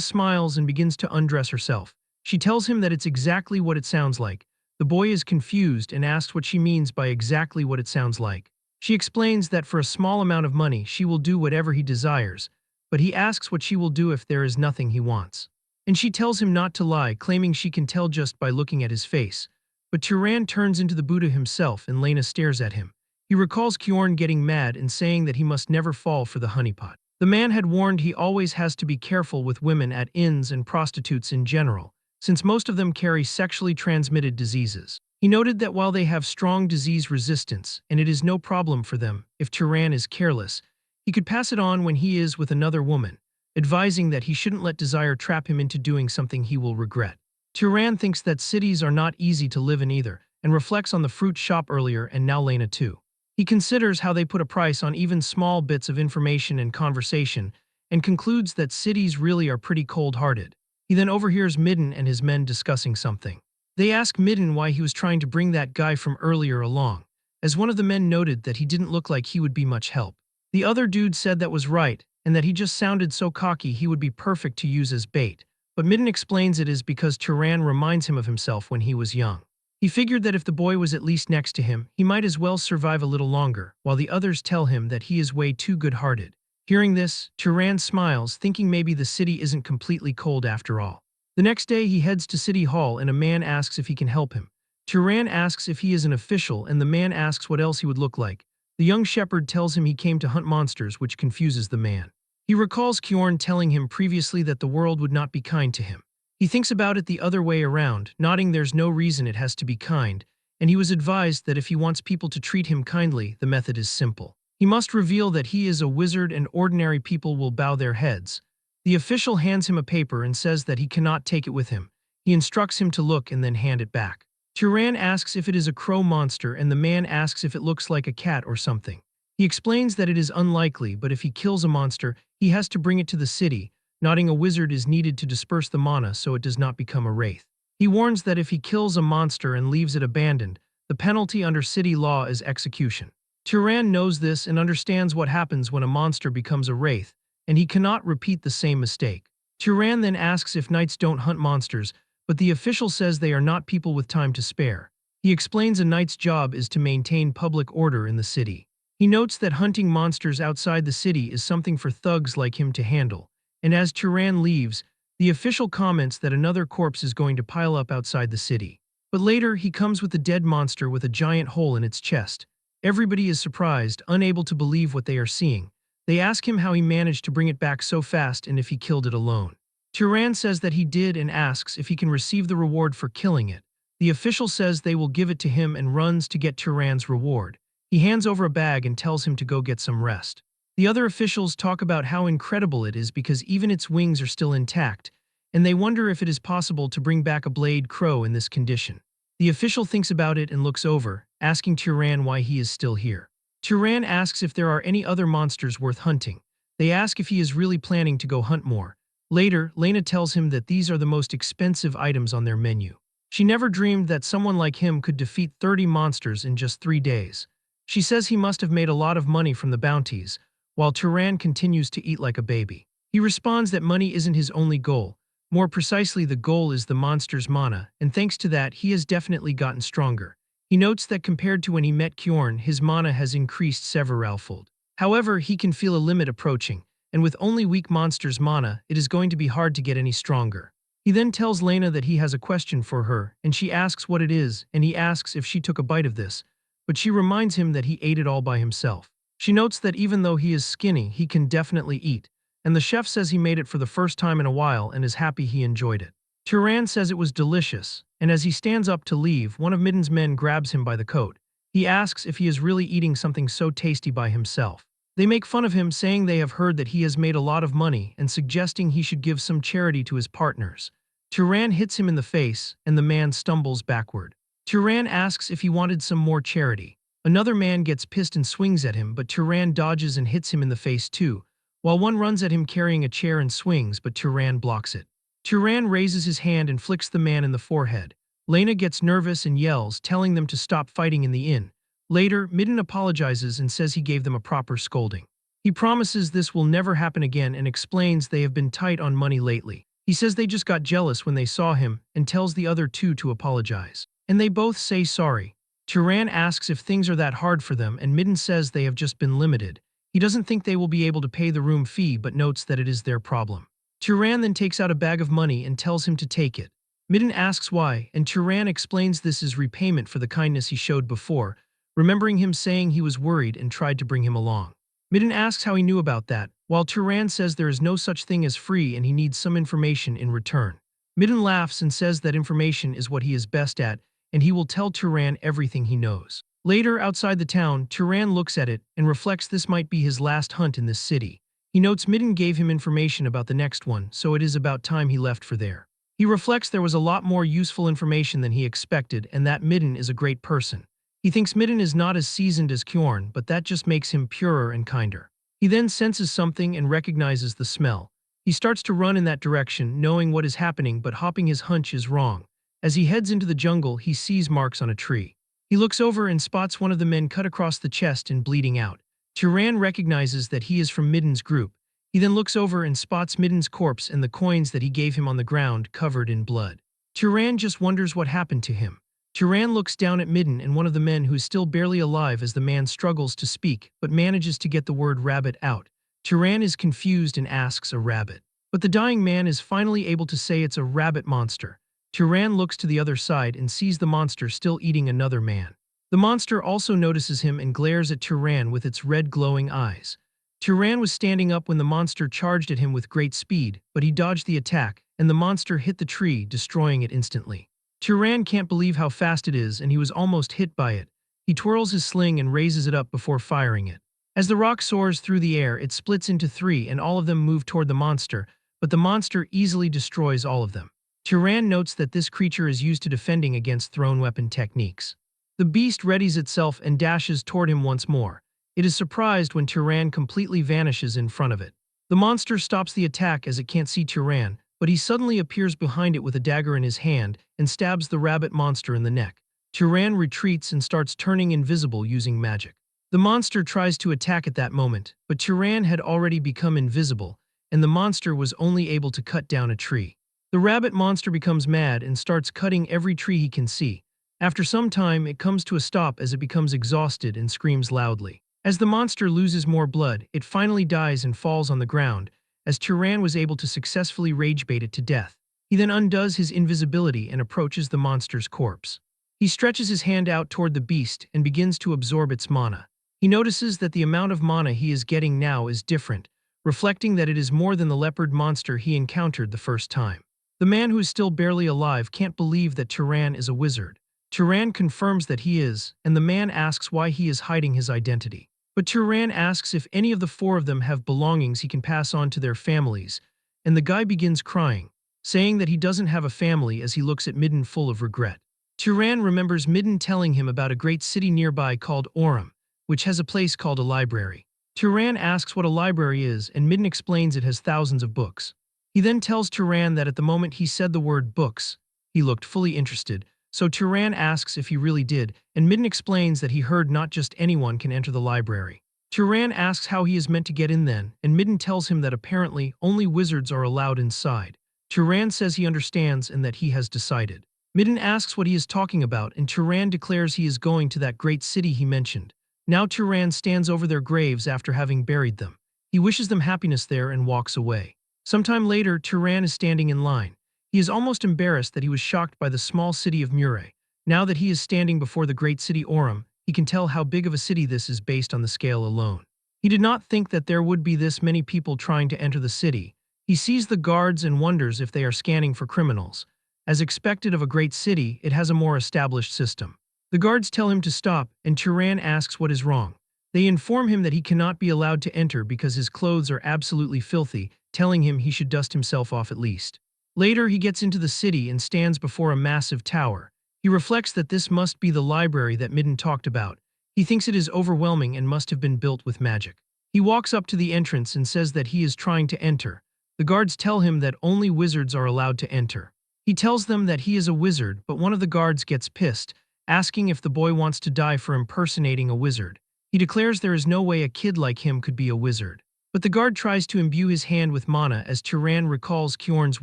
smiles and begins to undress herself. She tells him that it's exactly what it sounds like. The boy is confused and asks what she means by exactly what it sounds like. She explains that for a small amount of money she will do whatever he desires, but he asks what she will do if there is nothing he wants. And she tells him not to lie, claiming she can tell just by looking at his face. But Turan turns into the Buddha himself and Lena stares at him. He recalls Kjorn getting mad and saying that he must never fall for the honeypot. The man had warned he always has to be careful with women at inns and prostitutes in general, since most of them carry sexually transmitted diseases. He noted that while they have strong disease resistance, and it is no problem for them, if Turan is careless, he could pass it on when he is with another woman, advising that he shouldn't let desire trap him into doing something he will regret. Turan thinks that cities are not easy to live in either, and reflects on the fruit shop earlier and now Lena too. He considers how they put a price on even small bits of information and conversation, and concludes that cities really are pretty cold-hearted. He then overhears Midden and his men discussing something. They ask Midden why he was trying to bring that guy from earlier along, as one of the men noted that he didn't look like he would be much help. The other dude said that was right, and that he just sounded so cocky he would be perfect to use as bait, but Midden explains it is because Turan reminds him of himself when he was young. He figured that if the boy was at least next to him, he might as well survive a little longer, while the others tell him that he is way too good-hearted. Hearing this, Turan smiles, thinking maybe the city isn't completely cold after all. The next day he heads to City Hall and a man asks if he can help him. Turan asks if he is an official and the man asks what else he would look like. The young shepherd tells him he came to hunt monsters, which confuses the man. He recalls Kjorn telling him previously that the world would not be kind to him. He thinks about it the other way around, nodding there's no reason it has to be kind, and he was advised that if he wants people to treat him kindly, the method is simple. He must reveal that he is a wizard and ordinary people will bow their heads. The official hands him a paper and says that he cannot take it with him. He instructs him to look and then hand it back. Turan asks if it is a crow monster and the man asks if it looks like a cat or something. He explains that it is unlikely, but if he kills a monster, he has to bring it to the city, nodding a wizard is needed to disperse the mana so it does not become a wraith. He warns that if he kills a monster and leaves it abandoned, the penalty under city law is execution. Turan knows this and understands what happens when a monster becomes a wraith, and he cannot repeat the same mistake. Turan then asks if knights don't hunt monsters, but the official says they are not people with time to spare. He explains a knight's job is to maintain public order in the city. He notes that hunting monsters outside the city is something for thugs like him to handle, and as Turan leaves, the official comments that another corpse is going to pile up outside the city. But later, he comes with a dead monster with a giant hole in its chest. Everybody is surprised, unable to believe what they are seeing. They ask him how he managed to bring it back so fast and if he killed it alone. Turan says that he did and asks if he can receive the reward for killing it. The official says they will give it to him and runs to get Turan's reward. He hands over a bag and tells him to go get some rest. The other officials talk about how incredible it is because even its wings are still intact, and they wonder if it is possible to bring back a blade crow in this condition. The official thinks about it and looks over, asking Turan why he is still here. Turan asks if there are any other monsters worth hunting. They ask if he is really planning to go hunt more. Later, Lena tells him that these are the most expensive items on their menu. She never dreamed that someone like him could defeat 30 monsters in just 3 days. She says he must have made a lot of money from the bounties, while Turan continues to eat like a baby. He responds that money isn't his only goal. More precisely, the goal is the monster's mana, and thanks to that, he has definitely gotten stronger. He notes that compared to when he met Kjorn, his mana has increased severalfold. However, he can feel a limit approaching, and with only weak monsters' mana, it is going to be hard to get any stronger. He then tells Lena that he has a question for her, and she asks what it is, and he asks if she took a bite of this, but she reminds him that he ate it all by himself. She notes that even though he is skinny, he can definitely eat, and the chef says he made it for the first time in a while and is happy he enjoyed it. Turan says it was delicious, and as he stands up to leave, one of Midden's men grabs him by the coat. He asks if he is really eating something so tasty by himself. They make fun of him, saying they have heard that he has made a lot of money and suggesting he should give some charity to his partners. Turan hits him in the face, and the man stumbles backward. Turan asks if he wanted some more charity. Another man gets pissed and swings at him, but Turan dodges and hits him in the face too, while one runs at him carrying a chair and swings, but Turan blocks it. Turan raises his hand and flicks the man in the forehead. Lena gets nervous and yells, telling them to stop fighting in the inn. Later, Midden apologizes and says he gave them a proper scolding. He promises this will never happen again and explains they have been tight on money lately. He says they just got jealous when they saw him and tells the other two to apologize. And they both say sorry. Turan asks if things are that hard for them and Midden says they have just been limited. He doesn't think they will be able to pay the room fee but notes that it is their problem. Turan then takes out a bag of money and tells him to take it. Midden asks why, and Turan explains this is repayment for the kindness he showed before, remembering him saying he was worried and tried to bring him along. Midden asks how he knew about that, while Turan says there is no such thing as free and he needs some information in return. Midden laughs and says that information is what he is best at, and he will tell Turan everything he knows. Later, outside the town, Turan looks at it and reflects this might be his last hunt in this city. He notes Midden gave him information about the next one, so it is about time he left for there. He reflects there was a lot more useful information than he expected and that Midden is a great person. He thinks Midden is not as seasoned as Kjorn, but that just makes him purer and kinder. He then senses something and recognizes the smell. He starts to run in that direction, knowing what is happening but hopping his hunch is wrong. As he heads into the jungle, he sees marks on a tree. He looks over and spots one of the men cut across the chest and bleeding out. Turan recognizes that he is from Midden's group. He then looks over and spots Midden's corpse and the coins that he gave him on the ground covered in blood. Turan just wonders what happened to him. Turan looks down at Midden and one of the men who is still barely alive as the man struggles to speak but manages to get the word rabbit out. Turan is confused and asks a rabbit. But the dying man is finally able to say it's a rabbit monster. Turan looks to the other side and sees the monster still eating another man. The monster also notices him and glares at Turan with its red glowing eyes. Turan was standing up when the monster charged at him with great speed, but he dodged the attack, and the monster hit the tree, destroying it instantly. Turan can't believe how fast it is and he was almost hit by it. He twirls his sling and raises it up before firing it. As the rock soars through the air, it splits into three and all of them move toward the monster, but the monster easily destroys all of them. Turan notes that this creature is used to defending against thrown weapon techniques. The beast readies itself and dashes toward him once more. It is surprised when Turan completely vanishes in front of it. The monster stops the attack as it can't see Turan, but he suddenly appears behind it with a dagger in his hand and stabs the rabbit monster in the neck. Turan retreats and starts turning invisible using magic. The monster tries to attack at that moment, but Turan had already become invisible, and the monster was only able to cut down a tree. The rabbit monster becomes mad and starts cutting every tree he can see. After some time, it comes to a stop as it becomes exhausted and screams loudly. As the monster loses more blood, it finally dies and falls on the ground, as Turan was able to successfully rage bait it to death. He then undoes his invisibility and approaches the monster's corpse. He stretches his hand out toward the beast and begins to absorb its mana. He notices that the amount of mana he is getting now is different, reflecting that it is more than the leopard monster he encountered the first time. The man who is still barely alive can't believe that Turan is a wizard. Turan confirms that he is, and the man asks why he is hiding his identity. But Turan asks if any of the four of them have belongings he can pass on to their families, and the guy begins crying, saying that he doesn't have a family as he looks at Midden full of regret. Turan remembers Midden telling him about a great city nearby called Orem, which has a place called a library. Turan asks what a library is, and Midden explains it has thousands of books. He then tells Turan that at the moment he said the word books, he looked fully interested, so Turan asks if he really did, and Midden explains that he heard not just anyone can enter the library. Turan asks how he is meant to get in then, and Midden tells him that apparently only wizards are allowed inside. Turan says he understands and that he has decided. Midden asks what he is talking about, and Turan declares he is going to that great city he mentioned. Now Turan stands over their graves after having buried them. He wishes them happiness there and walks away. Sometime later, Turan is standing in line. He is almost embarrassed that he was shocked by the small city of Mure. Now that he is standing before the great city Orem, he can tell how big of a city this is based on the scale alone. He did not think that there would be this many people trying to enter the city. He sees the guards and wonders if they are scanning for criminals. As expected of a great city, it has a more established system. The guards tell him to stop, and Turan asks what is wrong. They inform him that he cannot be allowed to enter because his clothes are absolutely filthy, telling him he should dust himself off at least. Later, he gets into the city and stands before a massive tower. He reflects that this must be the library that Midden talked about. He thinks it is overwhelming and must have been built with magic. He walks up to the entrance and says that he is trying to enter, The guards tell him that only wizards are allowed to enter. He tells them that he is a wizard, but one of the guards gets pissed, asking if the boy wants to die for impersonating a wizard. He declares there is no way a kid like him could be a wizard. But the guard tries to imbue his hand with mana as Turan recalls Kjorn's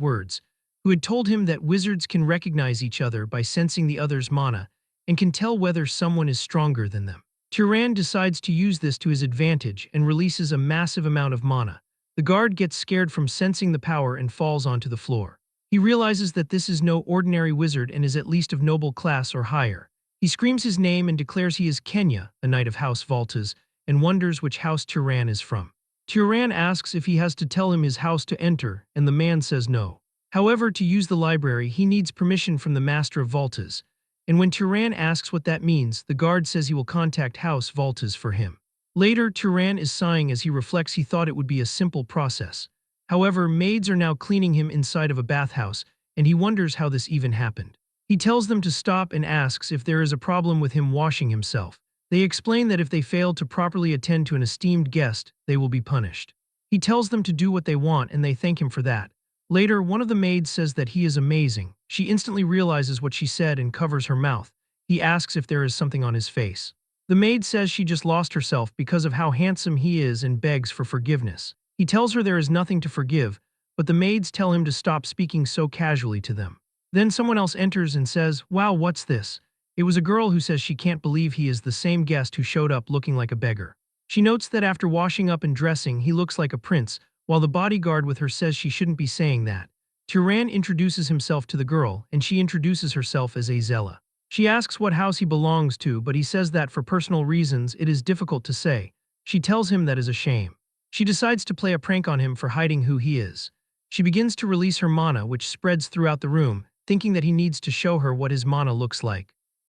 words, who had told him that wizards can recognize each other by sensing the other's mana and can tell whether someone is stronger than them. Turan decides to use this to his advantage and releases a massive amount of mana. The guard gets scared from sensing the power and falls onto the floor. He realizes that this is no ordinary wizard and is at least of noble class or higher. He screams his name and declares he is Kenya, a knight of House Voltas, and wonders which house Turan is from. Turan asks if he has to tell him his house to enter, and the man says no. However, to use the library, he needs permission from the Master of Voltas, and when Turan asks what that means, the guard says he will contact House Voltas for him. Later, Turan is sighing as he reflects he thought it would be a simple process. However, maids are now cleaning him inside of a bathhouse, and he wonders how this even happened. He tells them to stop and asks if there is a problem with him washing himself. They explain that if they fail to properly attend to an esteemed guest, they will be punished. He tells them to do what they want and they thank him for that. Later, one of the maids says that he is amazing. She instantly realizes what she said and covers her mouth. He asks if there is something on his face. The maid says she just lost herself because of how handsome he is and begs for forgiveness. He tells her there is nothing to forgive, but the maids tell him to stop speaking so casually to them. Then someone else enters and says, "Wow, what's this?" It was a girl who says she can't believe he is the same guest who showed up looking like a beggar. She notes that after washing up and dressing, he looks like a prince, while the bodyguard with her says she shouldn't be saying that. Turan introduces himself to the girl, and she introduces herself as Azella. She asks what house he belongs to, but he says that for personal reasons it is difficult to say. She tells him that is a shame. She decides to play a prank on him for hiding who he is. She begins to release her mana, which spreads throughout the room, thinking that he needs to show her what his mana looks like.